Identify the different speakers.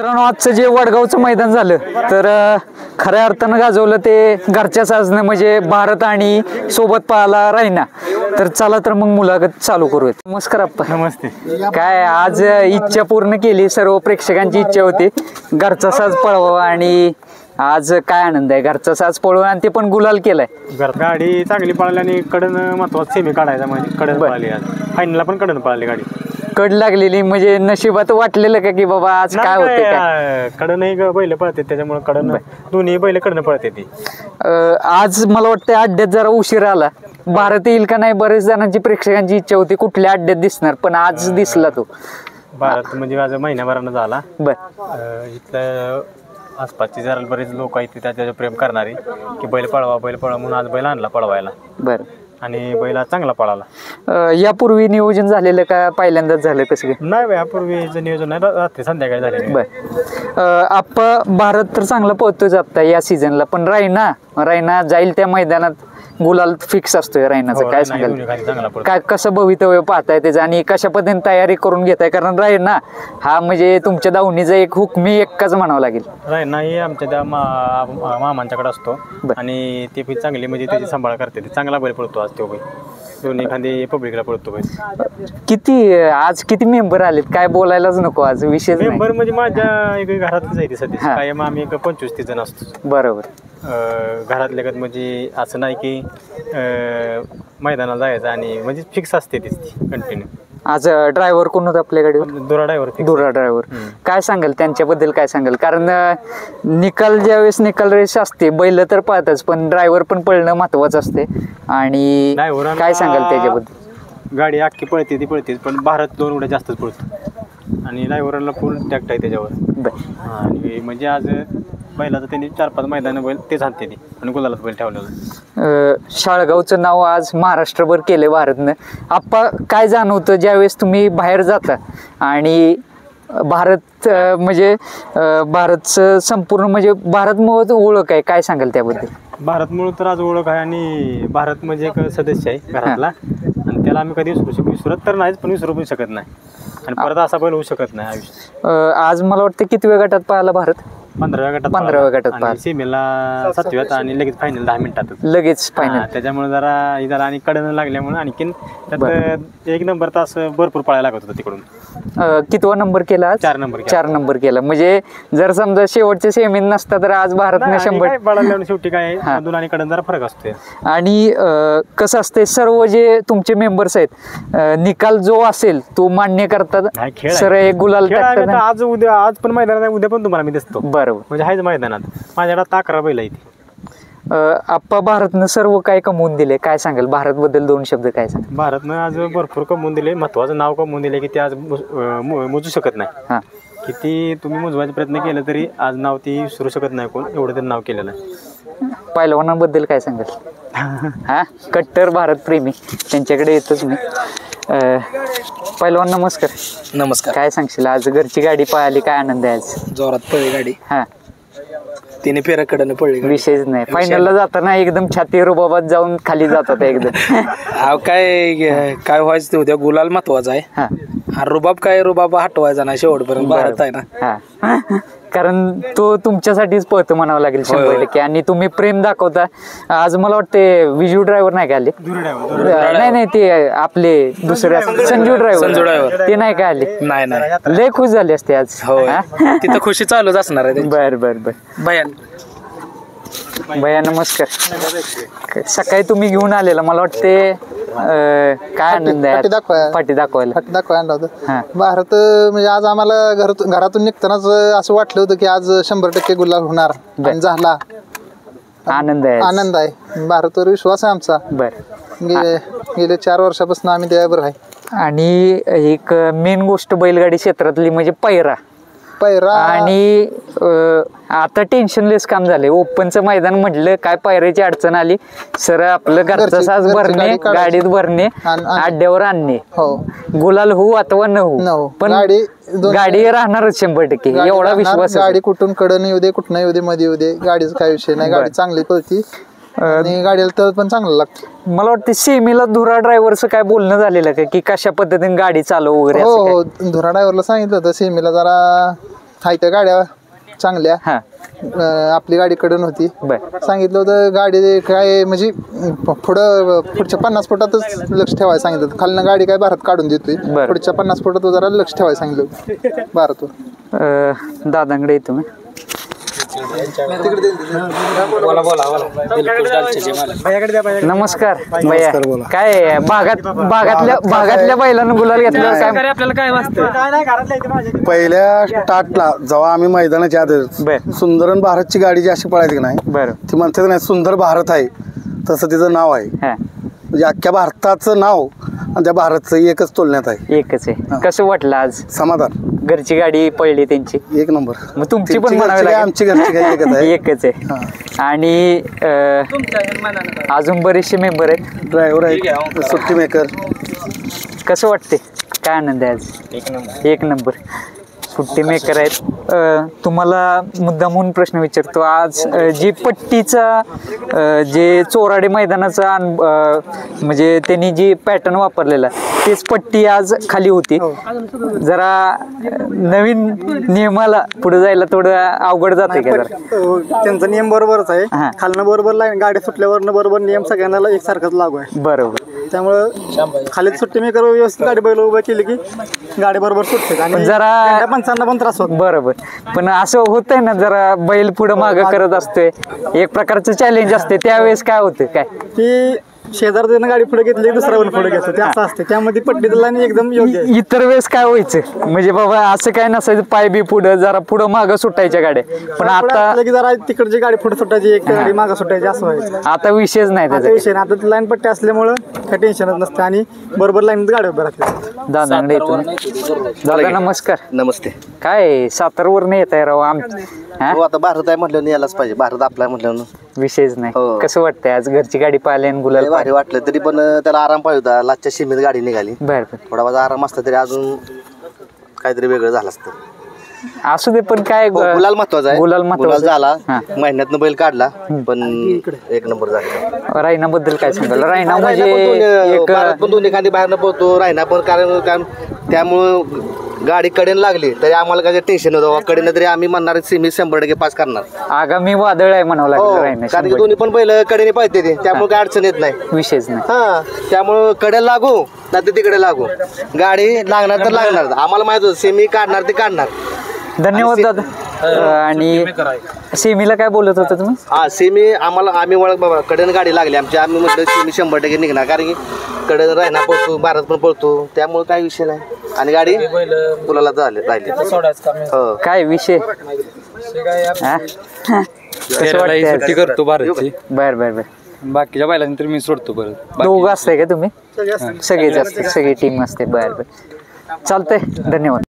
Speaker 1: मित्रांनो, आजचं जे वडगावचं मैदान झालं तर खऱ्या अर्थानं गाजवलं ते घरच्या साजनं म्हणजे भारत आणि सोबत पाहला राहिना. तर चला तर मग मुलाखत चालू करूयात. नमस्कार अप्पा.
Speaker 2: नमस्ते.
Speaker 1: काय आज इच्छा पूर्ण केली, सर्व प्रेक्षकांची इच्छा होती घरचा साज पळवावा आणि आज काय आनंद आहे घरचा साज पळवून आणि ते पण गुलाल केलाय.
Speaker 2: गाडी चांगली पळाली आणि कडन महत्वाचं सेमी काढायचा म्हणजे कडन पळाली. आज फायनलला पण कडन पळाली गाडी.
Speaker 1: कड लागलेली म्हणजे नशिबात वाटलेलं का की बाबा आज काय होते काय?
Speaker 2: कडन एक बैल पळते त्याच्यामुळे कडन दोन्ही बैल कडन पळते ती.
Speaker 1: आज मला वाटतं अड्ड्यात जरा उशीर आला. भारत येईल का नाही बरेच जणांची प्रेक्षकांची इच्छा होती कुठल्या अड्ड्यात दिसणार, पण आज दिसला तो.
Speaker 2: भारत म्हणजे आज महिन्याभरानं झाला.
Speaker 1: बर
Speaker 2: इथलं आसपासचे जरा बरेच लोक आहेत त्याच्यावर प्रेम करणारी की बैल पळवा म्हणून आज बैल आणला पळवायला.
Speaker 1: बर.
Speaker 2: आणि बैला चांगला पळाला.
Speaker 1: यापूर्वी नियोजन झालेलं का पहिल्यांदाच झालं कसं?
Speaker 2: नाही, यापूर्वीचं नियोजन नाही, रात्री संध्याकाळी झाले.
Speaker 1: बर. आप्पा भारत तर चांगला पोहतोय जाता या सीझनला, पण रायना जाईल त्या मैदानात गुलाल फिक्स असतोय रायनाचं. काय सांगाल, काय कसं भवितव्य पाहताय त्याचं आणि कशा पद्धतीने तयारी करून घेताय? कारण रायना हा म्हणजे तुमच्या दावणीचा एक हुकमी एक्काच म्हणावं लागेल.
Speaker 2: रायना हे आमच्या त्या मामांच्याकडे असतो आणि ते पण चांगली म्हणजे त्याची सांभाळ करते. चांगला बैल पडतो आज तो बैल. दोन्ही खांदे पब्लिकला पडतो बैल.
Speaker 1: आज किती मेंबर आलेत काय बोलायलाच नको. आज विशेष
Speaker 2: मेंबर म्हणजे माझ्या एक घरातच आहे सध्या. कायम आम्ही 25-30 जण असतो.
Speaker 1: बरोबर.
Speaker 2: घरातल्या गत म्हणजे असं नाही की मैदानाला जायचं आणि म्हणजे फिक्स असते ती कंटिन्यू.
Speaker 1: आज ड्रायव्हर कोण होता आपल्या गाडीवर? दुरा ड्रायव्हर. काय सांगाल त्यांच्याबद्दल, काय सांगाल? कारण निकाल ज्यावेळेस निकाल रेस असते बैल तर पाहतच, पण ड्रायव्हर पण पळणं महत्वाचं असते. आणि काय सांगाल त्याच्याबद्दल?
Speaker 2: गाडी अख्खी पळते ती पळते, पण भारत 2 उड्या जास्तच पळतो आणि ड्रायव्हरला पूर्ण टॅक्ट आहे त्याच्यावर. आणि म्हणजे आज बैलाचं त्यांनी 4-5 मैदानं बैल तेच आणते ती आणि गुलालाच बैल ठेवलेलं.
Speaker 1: शाळगावचं नाव आज महाराष्ट्रभर केले भारतनं. आप्पा काय जाणवतं ज्यावेळेस तुम्ही बाहेर जाता आणि भारत म्हणजे भारतचं संपूर्ण म्हणजे भारतमुळे ओळख आहे, काय सांगाल त्याबद्दल?
Speaker 2: भारतमुळे तर आज ओळख आहे आणि भारत म्हणजे एक सदस्य आहे घरातला आणि त्याला आम्ही कधी विसरत तर नाहीच, पण विसरू पण शकत नाही आणि परत असा बैल होऊ शकत नाही आयुष्यात.
Speaker 1: आज मला वाटतं कितव्या गटात पाहिला भारत?
Speaker 2: 15व्या गटात पाहिला. सेमीला 7व्यात आणि लगेच फायनल 10 मिनिटात
Speaker 1: लगेच फायनल.
Speaker 2: त्याच्यामुळे जरा आणि कडन लागल्यामुळे आणखीन त्यात 1 नंबर तास भरपूर पळायला लागत होता तिकडून.
Speaker 1: कितवा नंबर केला?
Speaker 2: 4
Speaker 1: नंबर केला. म्हणजे जर समजा शेवटच्या सेमीत नसता तर आज भारतने 100
Speaker 2: पळाल्यावर शेवटी काय अजून आणि कडन जरा फरक असतो.
Speaker 1: आणि कसं असते सर्व जे तुमचे मेंबर्स आहेत निकाल जो असेल तो मान्य करतात सर. एक गुलाल टाकतात
Speaker 2: आज उद्या. आज पण मैदानात उद्या पण तुम्हाला मी दिसतो.
Speaker 1: बरोबर.
Speaker 2: म्हणजे आहेच मैदानात. माझ्याकडे 11 बैल आहेत.
Speaker 1: आप्पा भारतनं सर्व काय कमवून दिले, काय सांगाल भारत बद्दल 2 शब्द काय सांगाल?
Speaker 2: भारतनं आज भरपूर कमवून दिले. महत्वाचं नाव कमवून दिले की ते आज मोजू शकत नाही. किती तुम्ही मोजवायचा प्रयत्न केला तरी आज नाव ती विसरू शकत नाही कोण, एवढं त्यांनी नाव केलेलं आहे.
Speaker 1: पहिलवानांबद्दल काय सांगाल? हा कट्टर भारत प्रेमी त्यांच्याकडे येतोच मी. पहिलवान नमस्कार.
Speaker 3: नमस्कार.
Speaker 1: काय सांगशील आज घरची गाडी पळाली, काय आनंद आहे आज?
Speaker 3: जोरात पळली गाडी.
Speaker 1: हा
Speaker 3: 3 फेऱ्याकडनं पळली.
Speaker 1: विशेष नाही. फायनलला जाताना एकदम छाती रुबाबात जाऊन खाली जातात एकदम.
Speaker 3: काय व्हायचं ते उद्या गुलाल महत्वाचा आहे. हा रुबाब हटवायचा ना शेवटपर्यंत. भारत आहे ना.
Speaker 1: कारण तो तुमच्यासाठीच पळतो म्हणावं लागेल 100%. आणि तुम्ही प्रेम दाखवता. आज मला वाटते विजू ड्रायव्हर नाही का आले? नाही ते आपले दुसरे संजू ड्रायव्हर ते नाही का आले?
Speaker 3: नाही
Speaker 1: लय खुश झाले असते आज.
Speaker 3: तिथं खुशी चालूच असणार आहे.
Speaker 1: बर. भैया नमस्कार. सकाळी तुम्ही घेऊन आलेला मला वाटते काय आनंद आहे पाठी दाखवायला
Speaker 4: आणलं होतं. भारत म्हणजे आज आम्हाला घरातून निघतानाच असं वाटलं होतं की आज 100% गुलाल होणार आणि झाला.
Speaker 1: आनंद
Speaker 4: आहे. भारतावर विश्वास आहे आमचा. गेले 4 वर्षापासून आम्ही त्यावर आहे.
Speaker 1: आणि एक मेन गोष्ट बैलगाडी क्षेत्रातली म्हणजे पैरा. आणि आता टेन्शनलेस काम झाले. ओपनचं मैदान म्हटलं काय पायऱ्याची अडचण आली सर आपलं घरचा साज भरणे, गाडीत भरणे, अड्ड्यावर आणणे, गुलाल होऊ अथवा न होऊ पण गाडी राहणारच 100%. एवढा विश्वास.
Speaker 4: गाडी कुठून कडन येऊ दे, कुठं येऊ दे, मध्ये येऊ दे, गाडीचा काय विषय नाही. गाडी चांगली पळती आणि गाडीला तर पण चांगलं लागतं.
Speaker 1: मला वाटतं सेमीला धुरा ड्रायव्हरचं काय बोलणं झालेलं का की कशा पद्धतीने गाडी चालव वगैरे?
Speaker 4: हो धुरा ड्रायव्हरला सांगितलं होतं सेमीला जरा हाय त्या गाड्या चांगल्या.
Speaker 1: हा
Speaker 4: आपली गाडी कडून होती.
Speaker 1: बर
Speaker 4: सांगितलं होतं गाडी काय म्हणजे पुढच्या 50 फुटातच लक्ष ठेवायला सांगितलं होतं. खालनं गाडी काय भारत काढून देतोय.
Speaker 1: बरं.
Speaker 4: पुढच्या 50 फुटात जरा लक्ष ठेवायला सांगितलं होतं भारतवर.
Speaker 1: दादांकडे येतो मी. नमस्कार भैया. काय भागातल्या बैलांना गुलाल घेतल्यावर काय
Speaker 3: आपल्याला काय वाटतं?
Speaker 5: पहिल्या स्टार्टला जेव्हा आम्ही मैदानाच्या आधी सुंदर भारतची गाडी जी अशी पळायची की नाही
Speaker 1: बरं
Speaker 5: ती म्हणतात नाही सुंदर भारत आहे तसं तिचं नाव आहे.
Speaker 1: हा
Speaker 5: म्हणजे अख्ख्या भारताचं नाव आणि त्या भारतचं एकच तुलण्यात आहे.
Speaker 1: एकच आहे. कसं वाटलं आज?
Speaker 5: समाधान.
Speaker 1: घरची गाडी पळली त्यांची
Speaker 5: एक नंबर.
Speaker 1: मग तुमची पण
Speaker 5: त्यांची
Speaker 1: म्हणावी
Speaker 5: घरची काय,
Speaker 1: लागेल.
Speaker 5: आमची घरची काय एकच आहे.
Speaker 1: एकच आहे. आणि अजून बरेचसे मेंबर आहेत.
Speaker 5: ड्रायव्हर आहे सुट्टी मेकर.
Speaker 1: कसं वाटते? काय आनंद आहे आज? एक नंबर. सुट्टी मेकर आहेत. तुम्हाला मुद्दामून प्रश्न विचारतो. आज जी पट्टीचा जे चोराडे मैदानाचा म्हणजे त्यांनी जी पॅटर्न वापरलेला तेच पट्टी आज खाली होती. जरा नवीन नियमाला पुढे जायला थोडं अवघड जाते का जरा?
Speaker 6: त्यांचा नियम बरोबरच आहे. खालनं बरोबर गाडी सुटल्यावर बरोबर नियम सगळ्यांना एकसारखाच लागू आहे.
Speaker 1: बरोबर.
Speaker 6: त्यामुळं खाली सुट्टी मेकर व्यवस्थित गाडी बैल उभं केली की गाडी बरोबर सुटते आणि
Speaker 1: जरा
Speaker 6: पंचांना पण त्रास होत.
Speaker 1: बरोबर. पण असं होतंय ना जरा बैल पुढं मागं करत असतोय एक प्रकारचं चॅलेंज असते त्यावेळेस काय होतं काय
Speaker 6: ती शेजारच्यानं गाडी पुढे घेतली दुसरा पण पुढे घेतो ते असं असते. त्यामध्ये पट्टीला एकदम योग्य आहे.
Speaker 1: इतर वेळेस काय व्हायचं म्हणजे बाबा असं काय नसायचं पाय बी पुढं जरा पुढं मागं सुटायच्या गाड्या. पण आता
Speaker 6: की जरा तिकडची गाडी पुढे सुटायची एक गाडी मागं सुटायची असं व्हायचं.
Speaker 1: आता विषयच नाही
Speaker 6: आता
Speaker 1: त्याचा.
Speaker 6: विषय नाही. आता लाईन पट्टी असल्यामुळं काही टेन्शनच नसतं आणि बरोबर लाईन गाडी उभ्या राहते.
Speaker 1: दादांकडे येतो. दादा नमस्कार.
Speaker 7: नमस्ते.
Speaker 1: काय सातारवरून येत आहे राव
Speaker 7: हो आता भारत आहे म्हटलं यायलाच पाहिजे. भारत आपला आहे म्हटलं
Speaker 1: विषयच नाही.
Speaker 7: हो.
Speaker 1: कसं वाटतंय आज घरची गाडी पाहिली आणि गुलाल
Speaker 7: भारी वाटलं तरी पण त्याला आराम पाहिजे होता. लाचच्या सीमेत गाडी निघाली.
Speaker 1: बर
Speaker 7: थोडा माझा आराम असता तरी अजून काहीतरी वेगळं झालं असतं.
Speaker 1: असू दे पण काय
Speaker 7: गुलाल महत्वाचा आहे.
Speaker 1: गुलाल महत्वाचा
Speaker 7: झाला. महिन्यातनं बैल काढला पण एक नंबर झाला.
Speaker 1: रायना बद्दल काय सांगाल? रायना म्हणजे एक
Speaker 7: पण दोन्ही खांदी बाहेरनं पोहतो. रायना पण कारण त्यामुळं गाडी कडेने लागली तरी आम्हाला काय टेन्शन होतं. कडेने तरी आम्ही म्हणणार सेमी 100% पास करणार.
Speaker 1: आगामी वादळ आहे म्हणावं लागेल रायना.
Speaker 7: कारण की दोन्ही पण बैल कडेने पाहिजे ते त्यामुळे काय अडचण येत नाही.
Speaker 1: विषयच नाही.
Speaker 7: हा त्यामुळं कडेला लागू नाही तर तिकडे लागू गाडी लागणार तर लागणार. आम्हाला माहित होतं सेमी काढणार ते काढणार.
Speaker 1: धन्यवाद दादा. आणि सेमीला काय बोलत होता तुम्ही?
Speaker 7: हा सेमी आम्ही ओळख बाबा कडेने गाडी लागली आमची. आम्ही म्हटलं सेमी 100% निघणार कारण की कडेने राहणार पळतो भारत पण पळतो त्यामुळे काही विषय नाही. आणि गाडी गुलाला राहिली. हो
Speaker 1: काय विषय
Speaker 3: सुट्टी करतो भारतची.
Speaker 1: बर बर बर.
Speaker 3: बाकीच्या बैलांनी तर मी सोडतो परत.
Speaker 1: दोघं असतंय का तुम्ही? सगळेच असते सगळी टीम असते. बर बर चालतंय. धन्यवाद.